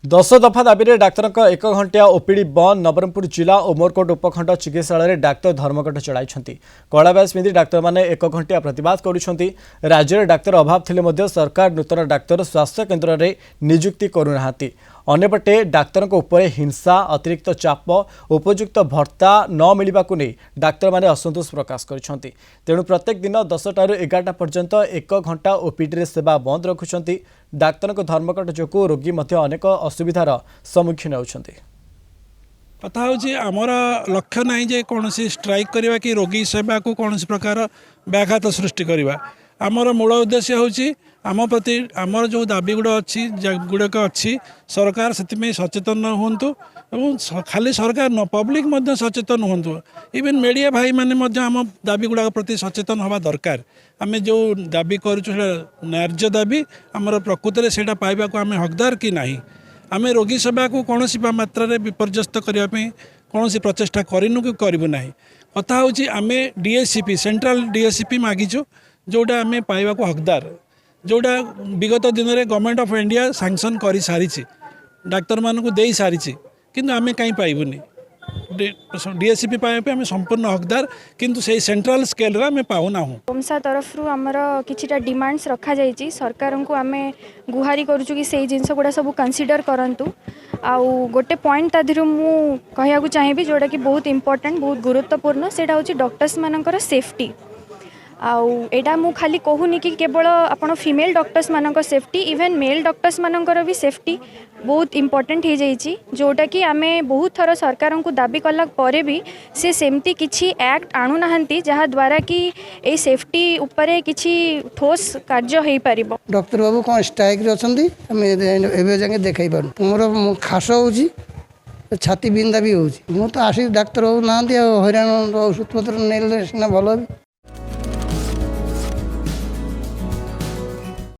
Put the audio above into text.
दश दफा दाबी में डाक्तर एक घंटिया ओपीडी बंद। नवरंगपुर जिला उमरकोट उपखंड चिकित्सालय डाक्तर धर्मघट चलाई। कलाब्याज पिंधि डाक्तर माने एक घंटिया प्रतिवाद करुछंती। राज्य में डाक्तर अभाव थिले सरकार नूतन डाक्तर स्वास्थ्य केन्द्र में नियुक्ति करूनाहांती। अन्यपटे डाक्तर उपरे हिंसा अतिरिक्त चाप उपयुक्त भत्ता न मिलने को नहीं डाक्तर माने असंतोष प्रकाश करिसेंती। तेणु प्रत्येक दिन 10 टा 11 पर्यंत 1 घंटा ओपीडी सेवा बंद रखुंट। डाक्तर धर्मघट जो रोगी अनेक असुविधार सम्मुखीन होती। कथा हूँ आमर लक्ष्य ना जे कौन स्ट्राइक करवा कि रोगी सेवा को कौन प्रकार व्याघात सृष्टि करवा। आमर मूल उद्देश्य हूँ आम प्रति आमर जो दाबी गुड़ाक अच्छी सरकार से सचेतन हूँ। खाली सरकार न पब्लिक सचेतन हूँ। इवेन मीडिया भाई मैंने आम दाबी गुड़ाक प्रति सचेतन हवा दरकार। आम जो दाबी करूँ न्याय्य दाबी आमर प्रकृत में से पाइबा को आम हकदार कि ना। आम रोगी सेवा को कौन मात्रा विपर्यस्त करने कौन प्रचेषा करूँ कि करूँ ना। कथा हूँ आम डीएससीपी सेंट्रल डीएससीपी मागिचु जोटा आम पाइबा को हकदार, जोटा विगत दिन में गवर्नमेंट ऑफ इंडिया सैंक्शन कर सारी डाक्तर मानू दे सारी किंतु आम कहीं पाइबुनी। डीएससीपी पाइबा आम संपूर्ण हकदार किंतु से सेंट्रल स्केल रे आम पाऊना। ओमसा तरफ आमर किछिटा डिमांड्स रखा जाइछि। सरकार को आम गुहारी करूछु कि से जिनस गुड़ा सब कंसीडर करंतु। आउ गोटे पॉइंट तादिरु मु कहया को चाहिबी जोटा कि बहुत इंपोर्टेंट बहुत गुरुत्वपूर्ण सेटा होछि डॉक्टर्स मानकर सेफ्टी। आउ एटा मु खाली कहूनी कि केवल आपण फीमेल डॉक्टर्स मानक सेफ्टी इवेन मेल डॉक्टर्स मानकर भी सेफ्टी बहुत इंपोर्टेंट हो जाइछि। जोटा कि आमे बहुत थर सरकार को दाबी कला परे भी से सेमती किछि एक्ट आणु नाहंती जहा द्वारा कि ए सेफ्टी उपरे किछि ठोस कार्य हेई परिबो। डॉक्टर बाबू कौन स्ट्राइक रे अछंती हम एबे जाके देखाई पारु। मोर खास होउछि छाती बिंदा भी होउछि। मु तो आसी डाक्टर बाबू नाहंती हैरान औषध पत्र नेले सिना भलो।